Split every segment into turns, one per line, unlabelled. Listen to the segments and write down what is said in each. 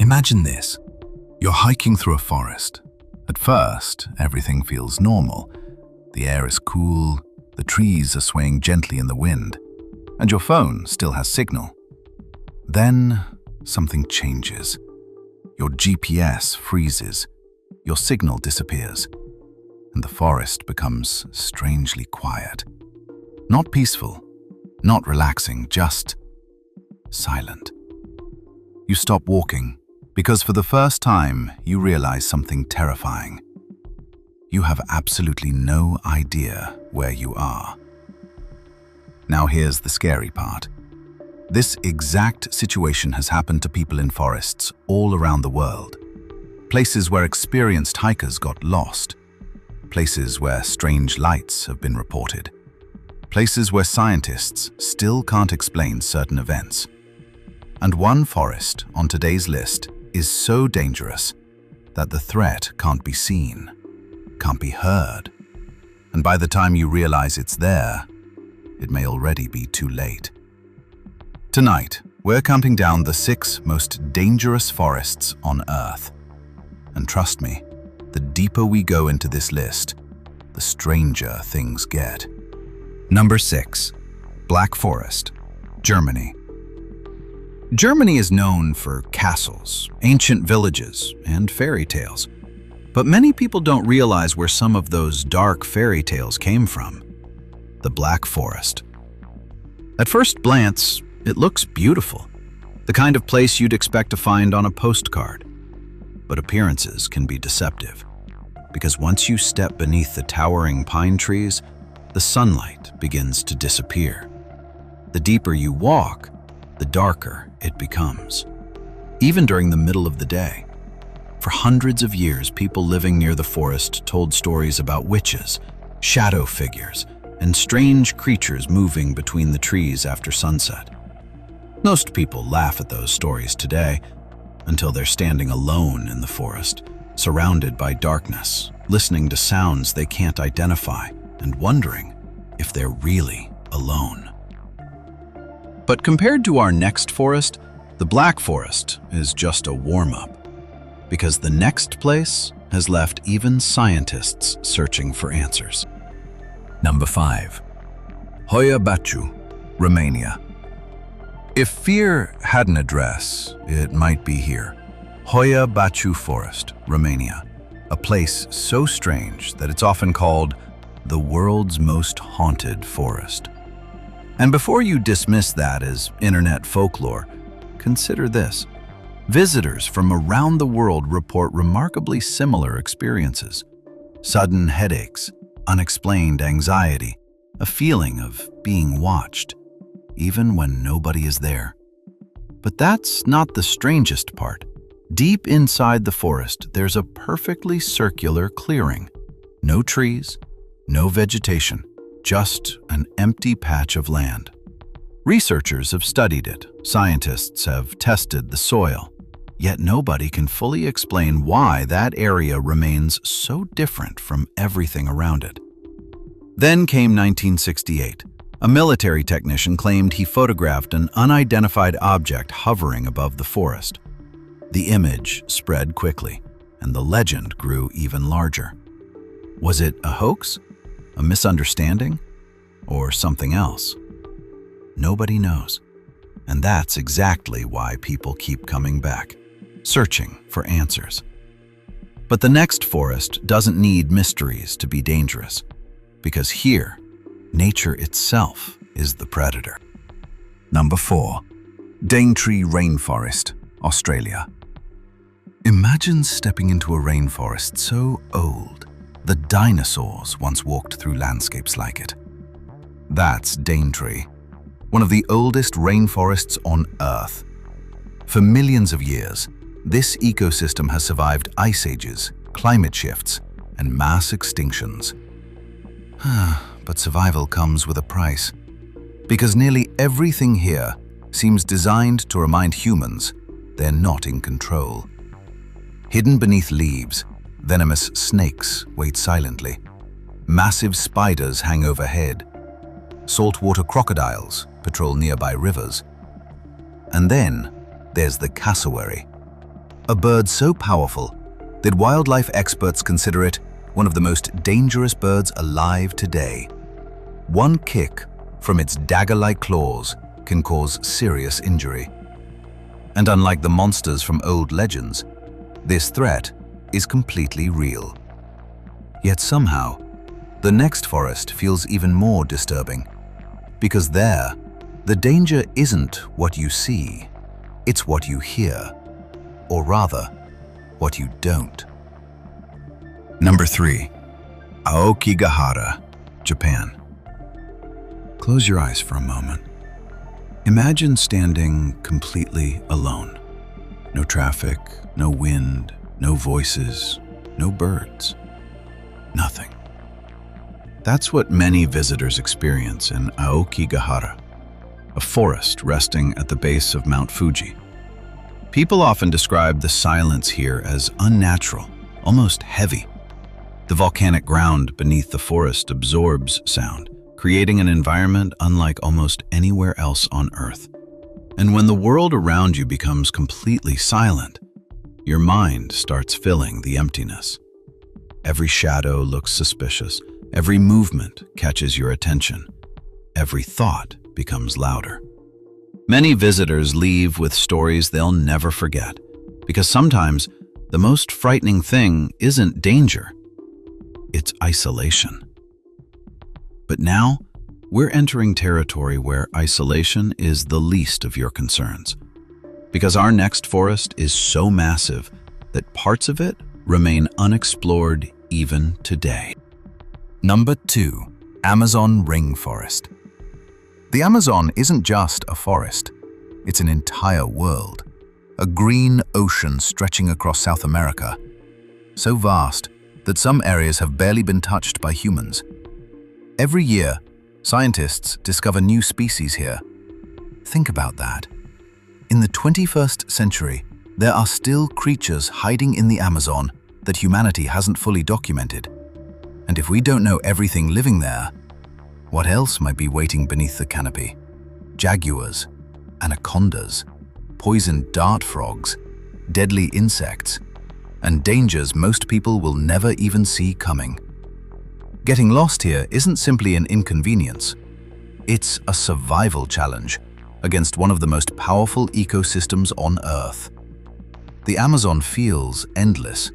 Imagine this. You're hiking through a forest. At first, everything feels normal. The air is cool, the trees are swaying gently in the wind, and your phone still has signal. Then, something changes. Your GPS freezes, your signal disappears, and the forest becomes strangely quiet. Not peaceful, not relaxing, just silent. You stop walking, because for the first time, you realize something terrifying. You have absolutely no idea where you are. Now here's the scary part. This exact situation has happened to people in forests all around the world. Places where experienced hikers got lost. Places where strange lights have been reported. Places where scientists still can't explain certain events. And one forest on today's list is so dangerous that the threat can't be seen, can't be heard. And by the time you realize it's there, it may already be too late. Tonight, we're counting down the 6 most dangerous forests on Earth. And trust me, the deeper we go into this list, the stranger things get. Number 6. Black Forest, Germany. Germany is known for castles, ancient villages, and fairy tales. But many people don't realize where some of those dark fairy tales came from. The Black Forest. At first glance, it looks beautiful. The kind of place you'd expect to find on a postcard. But appearances can be deceptive. Because once you step beneath the towering pine trees, the sunlight begins to disappear. The deeper you walk, the darker it becomes, even during the middle of the day. For hundreds of years, people living near the forest told stories about witches, shadow figures, and strange creatures moving between the trees after sunset. Most people laugh at those stories today, until they're standing alone in the forest, surrounded by darkness, listening to sounds they can't identify, and wondering if they're really alone. But compared to our next forest, the Black Forest is just a warm-up, because the next place has left even scientists searching for answers. Number 5. Hoia Baciu, Romania. If fear had an address, it might be here. Hoia Baciu Forest, Romania, a place so strange that it's often called the world's most haunted forest. And before you dismiss that as internet folklore, consider this. Visitors from around the world report remarkably similar experiences. Sudden headaches, unexplained anxiety, a feeling of being watched, even when nobody is there. But that's not the strangest part. Deep inside the forest, there's a perfectly circular clearing. No trees, no vegetation. Just an empty patch of land. Researchers have studied it, scientists have tested the soil, yet nobody can fully explain why that area remains so different from everything around it. Then came 1968. A military technician claimed he photographed an unidentified object hovering above the forest. The image spread quickly, and the legend grew even larger. Was it a hoax? A misunderstanding? Or something else? Nobody knows. And that's exactly why people keep coming back, searching for answers. But the next forest doesn't need mysteries to be dangerous, because here, nature itself is the predator. Number 4. Daintree Rainforest, Australia. Imagine stepping into a rainforest so old the dinosaurs once walked through landscapes like it. That's Daintree, one of the oldest rainforests on Earth. For millions of years, this ecosystem has survived ice ages, climate shifts, and mass extinctions. But survival comes with a price, because nearly everything here seems designed to remind humans they're not in control. Hidden beneath leaves, venomous snakes wait silently. Massive spiders hang overhead. Saltwater crocodiles patrol nearby rivers. And then there's the cassowary, a bird so powerful that wildlife experts consider it one of the most dangerous birds alive today. One kick from its dagger-like claws can cause serious injury. And unlike the monsters from old legends, this threat is completely real. Yet somehow, the next forest feels even more disturbing, because there, the danger isn't what you see, it's what you hear, or rather, what you don't. Number 3. Aokigahara, Japan. Close your eyes for a moment. Imagine standing completely alone. No traffic, no wind, no voices, no birds. Nothing. That's what many visitors experience in Aokigahara, a forest resting at the base of Mount Fuji. People often describe the silence here as unnatural, almost heavy. The volcanic ground beneath the forest absorbs sound, creating an environment unlike almost anywhere else on Earth. And when the world around you becomes completely silent, your mind starts filling the emptiness. Every shadow looks suspicious, every movement catches your attention, every thought becomes louder. Many visitors leave with stories they'll never forget, because sometimes the most frightening thing isn't danger, it's isolation. But now, we're entering territory where isolation is the least of your concerns, because our next forest is so massive that parts of it remain unexplored even today. Number 2. Amazon Rainforest. The Amazon isn't just a forest, it's an entire world. A green ocean stretching across South America, so vast that some areas have barely been touched by humans. Every year, scientists discover new species here. Think about that. In the 21st century, there are still creatures hiding in the Amazon that humanity hasn't fully documented. And if we don't know everything living there, what else might be waiting beneath the canopy? Jaguars, anacondas, poisoned dart frogs, deadly insects, and dangers most people will never even see coming. Getting lost here isn't simply an inconvenience. It's a survival challenge against one of the most powerful ecosystems on Earth. The Amazon feels endless,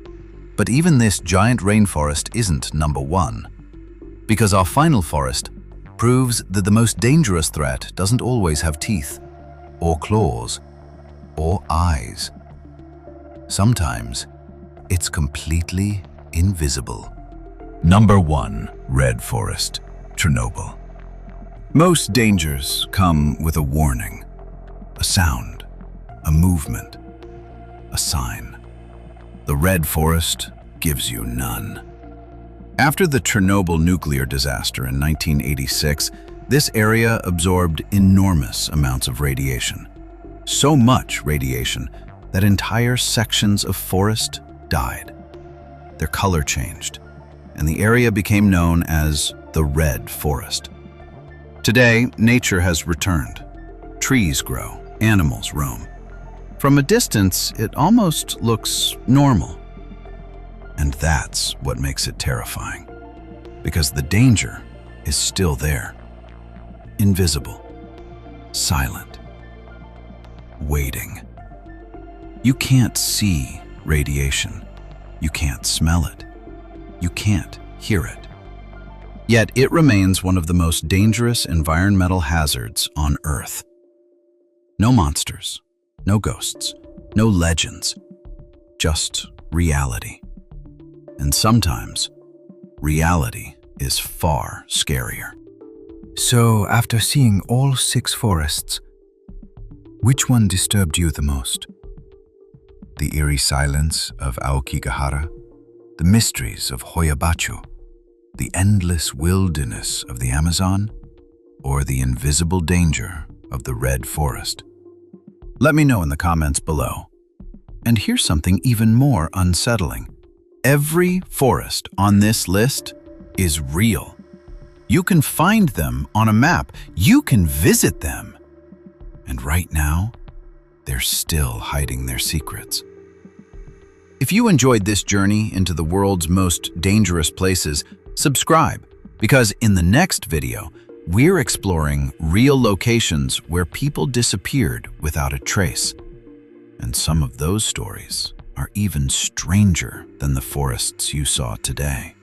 but even this giant rainforest isn't number 1. Because our final forest proves that the most dangerous threat doesn't always have teeth, or claws, or eyes. Sometimes, it's completely invisible. Number 1. Red Forest, Chernobyl. Most dangers come with a warning, a sound, a movement, a sign. The Red Forest gives you none. After the Chernobyl nuclear disaster in 1986, this area absorbed enormous amounts of radiation. So much radiation that entire sections of forest died. Their color changed, and the area became known as the Red Forest. Today, nature has returned. Trees grow, animals roam. From a distance, it almost looks normal. And that's what makes it terrifying, because the danger is still there. Invisible, silent, waiting. You can't see radiation. You can't smell it. You can't hear it. Yet it remains one of the most dangerous environmental hazards on Earth. No monsters, no ghosts, no legends, just reality. And sometimes, reality is far scarier. So, after seeing all 6 forests, which one disturbed you the most? The eerie silence of Aokigahara, the mysteries of Hoia Baciu, the endless wilderness of the Amazon, or the invisible danger of the Red Forest? Let me know in the comments below. And here's something even more unsettling. Every forest on this list is real. You can find them on a map. You can visit them. And right now, they're still hiding their secrets.
If you enjoyed this journey into the world's most dangerous places, subscribe, because in the next video, we're exploring real locations where people disappeared without a trace. And some of those stories are even stranger than the forests you saw today.